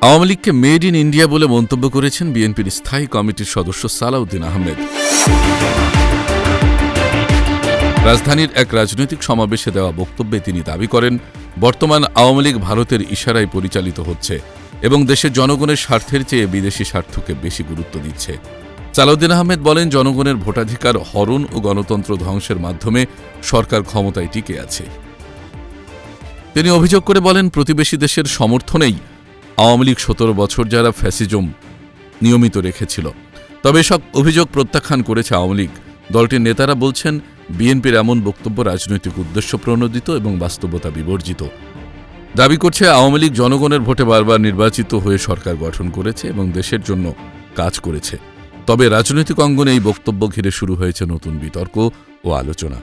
আওয়ামী লীগকে made in India বলে মন্তব্য করেছেন বিএনপির স্থায়ী কমিটির সদস্য সালাউদ্দিন আহমেদ। রাজধানীর এক রাজনৈতিক সমাবেশে দেওয়া বক্তব্যে তিনি দাবি করেন, বর্তমান আওয়ামী লীগ ভারতের ইশারায় পরিচালিত হচ্ছে এবং দেশের জনগণের স্বার্থের চেয়ে বিদেশি স্বার্থকে বেশি গুরুত্ব দিচ্ছে। সালাউদ্দিন আহমেদ বলেন, জনগণের ভোটাধিকার হরণ ও গণতন্ত্র ধ্বংসের মাধ্যমে সরকার ক্ষমতায় টিকে আছে। তিনি অভিযোগ করে বলেন, প্রতিবেশী দেশের সমর্থনেই আওয়ামী লীগ 17 বছর যারা ফ্যাসিজম নিয়মিত রেখেছিল। তবে এসব অভিযোগ প্রত্যাখ্যান করেছে আওয়ামী লীগ। দলটির নেতারা বলছেন, বিএনপির এমন বক্তব্য রাজনৈতিক উদ্দেশ্য প্রণোদিত এবং বাস্তবতা বিবর্জিত। দাবি করছে, আওয়ামী লীগ জনগণের ভোটে বারবার নির্বাচিত হয়ে সরকার গঠন করেছে এবং দেশের জন্য কাজ করেছে। তবে রাজনৈতিক অঙ্গনে এই বক্তব্য ঘিরে শুরু হয়েছে নতুন বিতর্ক ও আলোচনা।